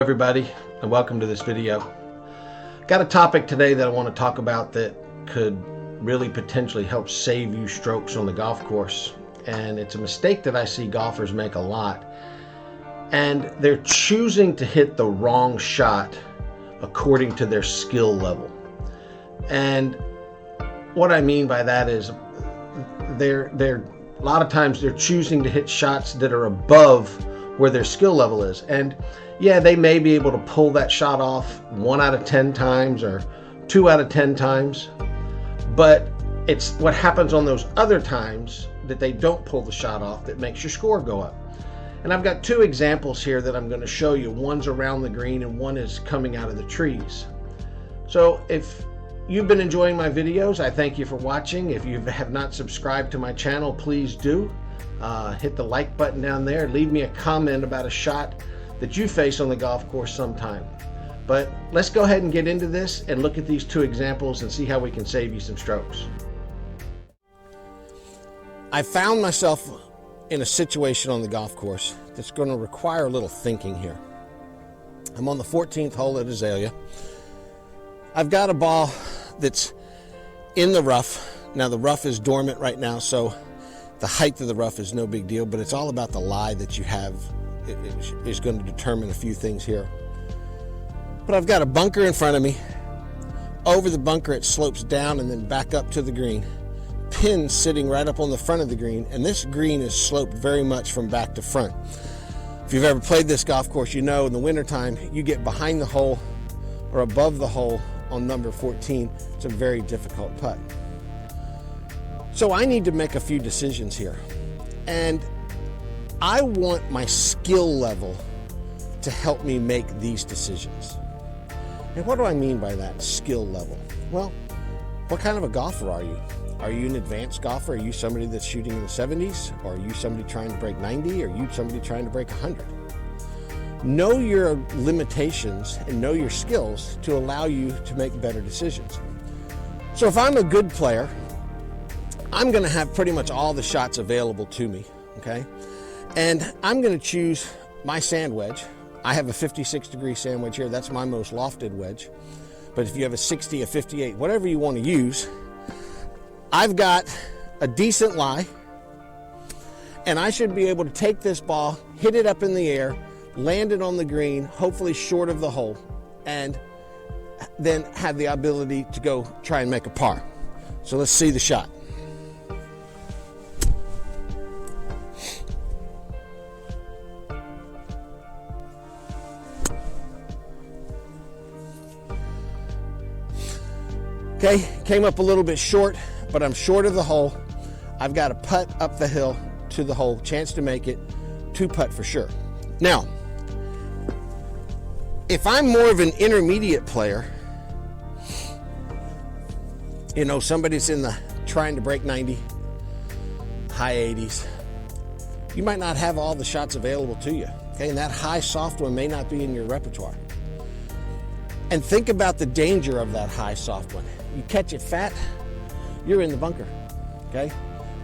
Everybody, and welcome to this video. Got a topic today that I want to talk about that could really potentially help save you strokes on the golf course, and it's a mistake that I see golfers make a lot, and they're choosing to hit the wrong shot according to their skill level. And what I mean by that is they're a lot of times they're choosing to hit shots that are above where their skill level is. And yeah, they may be able to pull that shot off 1 out of 10 times or 2 out of 10 times, but it's what happens on those other times that they don't pull the shot off that makes your score go up. And I've got 2 examples here that I'm going to show you. One's around the green and one is coming out of the trees. So if you've been enjoying my videos, I thank you for watching. If you have not subscribed to my channel, please do. Hit the like button down there. Leave me a comment about a shot that you face on the golf course sometime. But let's go ahead and get into this and look at these 2 examples and see how we can save you some strokes. I found myself in a situation on the golf course that's going to require a little thinking here. I'm on the 14th hole at Azalea. I've got a ball that's in the rough. Now the rough is dormant right now, so the height of the rough is no big deal, but it's all about the lie that you have. It is going to determine a few things here. But I've got a bunker in front of me. Over the bunker it slopes down and then back up to the green. Pin sitting right up on the front of the green, and this green is sloped very much from back to front. If you've ever played this golf course, you know in the wintertime you get behind the hole or above the hole on number 14. It's a very difficult putt. So I need to make a few decisions here, and I want my skill level to help me make these decisions. And what do I mean by that, skill level? Well, what kind of a golfer are you? Are you an advanced golfer? Are you somebody that's shooting in the 70s? Or are you somebody trying to break 90? Or are you somebody trying to break 100? Know your limitations and know your skills to allow you to make better decisions. So if I'm a good player, I'm going to have pretty much all the shots available to me, okay? And I'm going to choose my sand wedge. I have a 56-degree sand wedge here. That's my most lofted wedge. But if you have a 60, a 58, whatever you want to use, I've got a decent lie, and I should be able to take this ball, hit it up in the air, land it on the green, hopefully short of the hole, and then have the ability to go try and make a par. So let's see the shot. Okay, came up a little bit short, but I'm short of the hole. I've got a putt up the hill to the hole, chance to make it, 2 putt for sure. Now, if I'm more of an intermediate player, you know, somebody's in the trying to break 90, high 80s, you might not have all the shots available to you, okay? And that high soft one may not be in your repertoire. And think about the danger of that high soft one. You catch it fat, you're in the bunker, okay?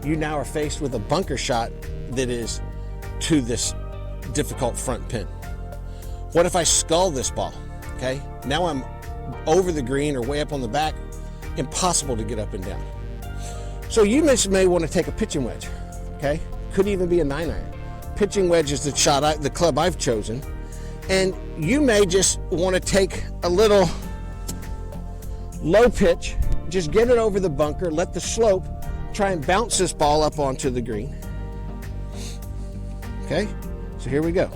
You now are faced with a bunker shot that is to this difficult front pin. What if I scull this ball, okay? Now I'm over the green or way up on the back, impossible to get up and down. So you may want to take a pitching wedge, okay? Could even be a 9-iron. Pitching wedge is the shot, the club I've chosen. And you may just want to take a little low pitch, just get it over the bunker, let the slope, try and bounce this ball up onto the green. Okay, so here we go.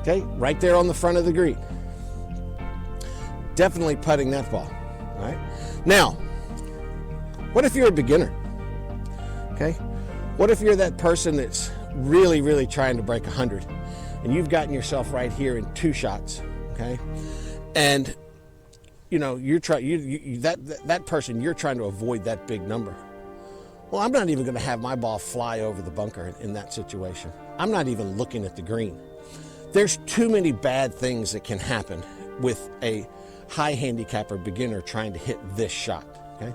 Okay, right there on the front of the green. Definitely putting that ball, all right? Now, what if you're a beginner? Okay, what if you're that person that's really, really trying to break 100 and you've gotten yourself right here in 2 shots, okay? And you know, you're trying, that person, you're trying to avoid that big number. Well, I'm not even going to have my ball fly over the bunker in that situation. I'm not even looking at the green. There's too many bad things that can happen with a high handicap or beginner trying to hit this shot. Okay,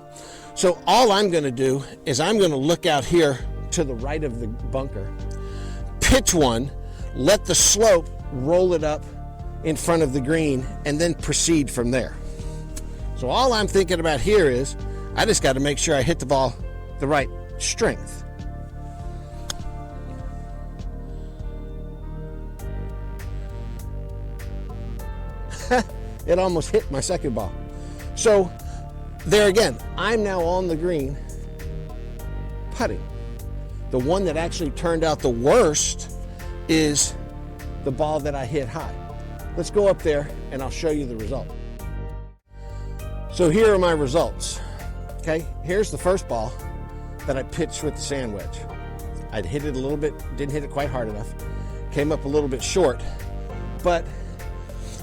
so all I'm going to do is I'm going to look out here to the right of the bunker, pitch one, let the slope roll it up in front of the green, and then proceed from there. So all I'm thinking about here is I just got to make sure I hit the ball the right strength. It almost hit my second ball. So there again, I'm now on the green putting. The one that actually turned out the worst is the ball that I hit high. Let's go up there and I'll show you the result. So here are my results. Okay, here's the first ball that I pitched with the sand wedge. I'd hit it a little bit, didn't hit it quite hard enough, came up a little bit short, but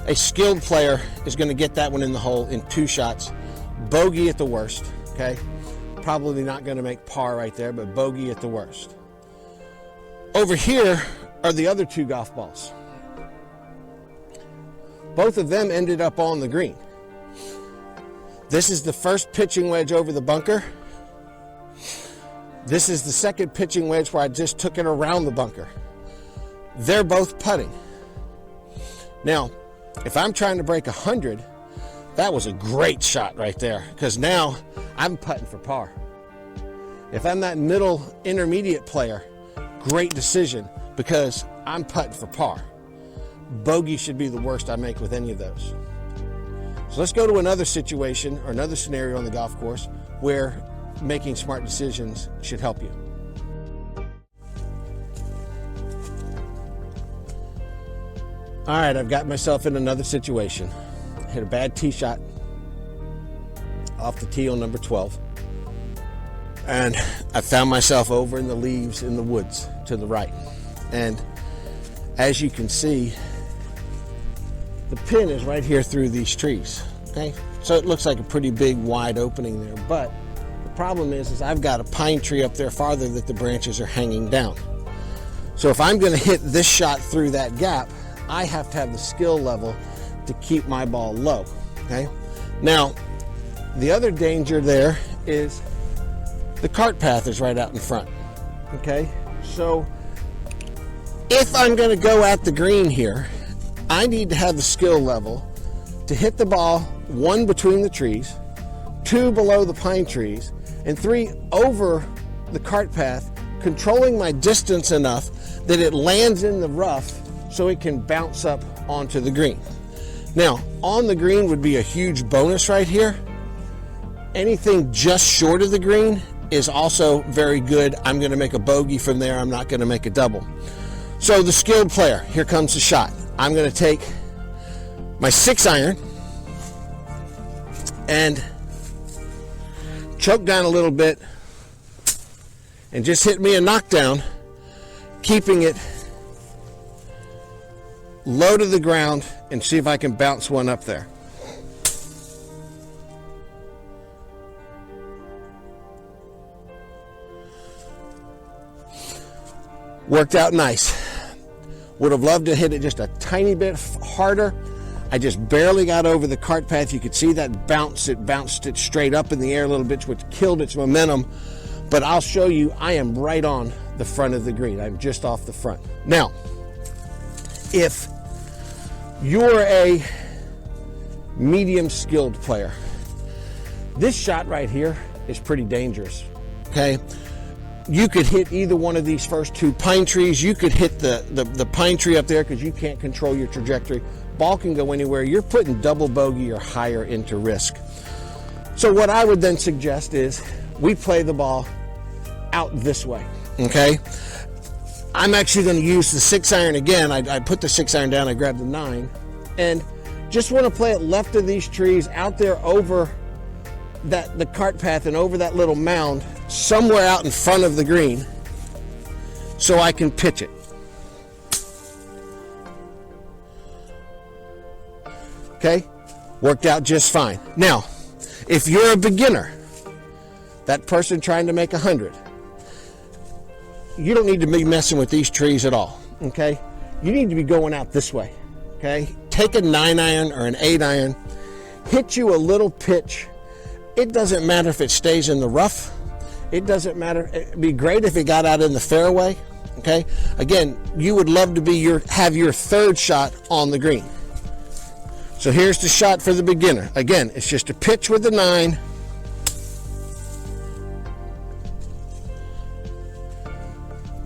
a skilled player is going to get that one in the hole in 2 shots. Bogey at the worst, okay? Probably not going to make par right there, but bogey at the worst. Over here are the other 2 golf balls. Both of them ended up on the green. This is the first pitching wedge over the bunker. This is the second pitching wedge where I just took it around the bunker. They're both putting. Now, if I'm trying to break 100, that was a great shot right there, because now I'm putting for par. If I'm that middle intermediate player, great decision, because I'm putting for par. Bogey should be the worst I make with any of those. So let's go to another situation or another scenario on the golf course where making smart decisions should help you. All right, I've got myself in another situation. I hit a bad tee shot off the tee on number 12. And I found myself over in the leaves in the woods to the right. And as you can see, the pin is right here through these trees, okay? So it looks like a pretty big, wide opening there. But the problem is I've got a pine tree up there farther that the branches are hanging down. So if I'm gonna hit this shot through that gap, I have to have the skill level to keep my ball low, okay? Now, the other danger there is the cart path is right out in front, okay? So if I'm gonna go at the green here, I need to have the skill level to hit the ball 1 between the trees, 2 below the pine trees, and 3 over the cart path, controlling my distance enough that it lands in the rough so it can bounce up onto the green. Now, on the green would be a huge bonus right here. Anything just short of the green is also very good. I'm going to make a bogey from there. I'm not going to make a double. So the skilled player, here comes the shot. I'm going to take my 6-iron and choke down a little bit and just hit me a knockdown, keeping it low to the ground, and see if I can bounce one up there. Worked out nice. Would have loved to hit it just a tiny bit harder. I just barely got over the cart path. You could see that bounce. It bounced it straight up in the air a little bit, which killed its momentum. But I'll show you, I am right on the front of the green. I'm just off the front. Now, if you're a medium skilled player, this shot right here is pretty dangerous, okay? You could hit either one of these first 2 pine trees. You could hit the pine tree up there because you can't control your trajectory. Ball can go anywhere. You're putting double bogey or higher into risk. So what I would then suggest is we play the ball out this way, okay? I'm actually going to use the 6-iron again. I put the 6-iron down, I grabbed the 9, and just want to play it left of these trees out there over the cart path and over that little mound somewhere out in front of the green so I can pitch it. Okay, worked out just fine. Now, if you're a beginner, that person trying to make 100, you don't need to be messing with these trees at all, okay? You need to be going out this way, okay? Take a 9-iron or an 8-iron, hit you a little pitch It doesn't matter if it stays in the rough. It doesn't matter. It'd be great if it got out in the fairway. Okay. Again, you would love to have your third shot on the green. So here's the shot for the beginner. Again, it's just a pitch with the 9.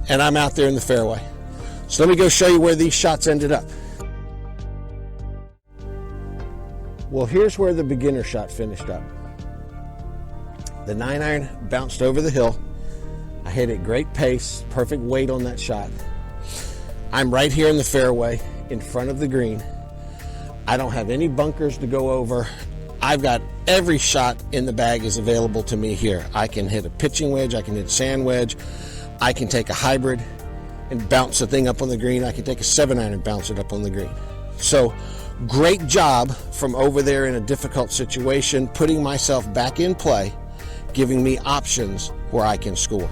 And I'm out there in the fairway. So let me go show you where these shots ended up. Well, here's where the beginner shot finished up. The 9-iron bounced over the hill. I hit it great pace, perfect weight on that shot. I'm right here in the fairway in front of the green. I don't have any bunkers to go over. I've got every shot in the bag is available to me here. I can hit a pitching wedge, I can hit a sand wedge, I can take a hybrid and bounce the thing up on the green. I can take a 7-iron and bounce it up on the green. So great job from over there in a difficult situation, putting myself back in play, giving me options where I can score.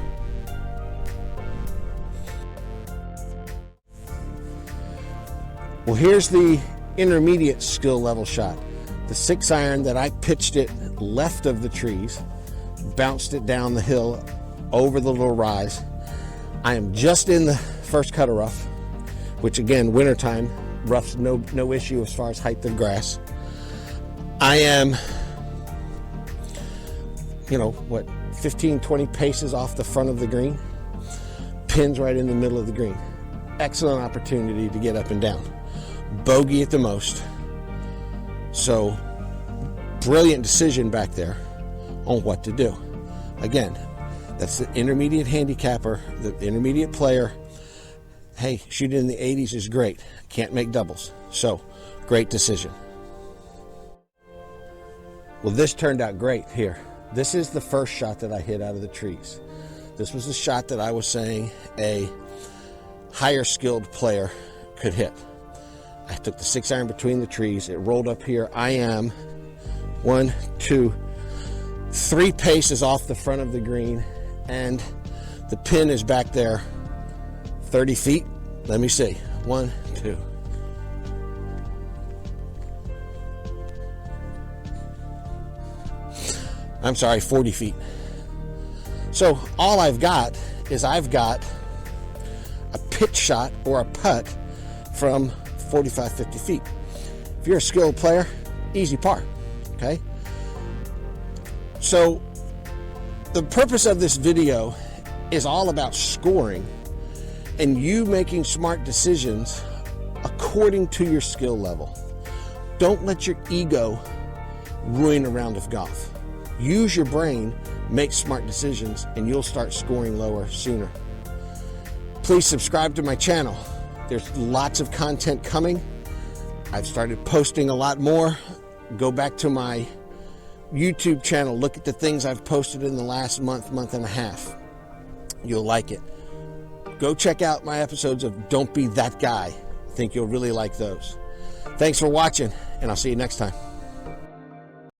Well, here's the intermediate skill level shot. The 6-iron that I pitched it left of the trees, bounced it down the hill over the little rise. I am just in the first cut of rough, which again, wintertime, rough's no issue as far as height of grass. I am, 15, 20 paces off the front of the green. Pins right in the middle of the green. Excellent opportunity to get up and down. Bogey at the most. So, brilliant decision back there on what to do. Again, that's the intermediate handicapper, the intermediate player. Hey, shooting in the 80s is great. Can't make doubles. So, great decision. Well, this turned out great here. This is the first shot that I hit out of the trees. This was the shot that I was saying a higher skilled player could hit. I took the 6-iron between the trees. It rolled up here. I am 1, 2, 3 paces off the front of the green, and the pin is back there 30 feet. Let me see. 1, 2. I'm sorry, 40 feet. So all I've got is a pitch shot or a putt from 45, 50 feet. If you're a skilled player, easy par, okay? So the purpose of this video is all about scoring and you making smart decisions according to your skill level. Don't let your ego ruin a round of golf. Use your brain, make smart decisions, and you'll start scoring lower sooner. Please subscribe to my channel. There's lots of content coming. I've started posting a lot more. Go back to my YouTube channel. Look at the things I've posted in the last month and a half. You'll like it. Go check out my episodes of Don't Be That Guy. I think you'll really like those. Thanks for watching, and I'll see you next time.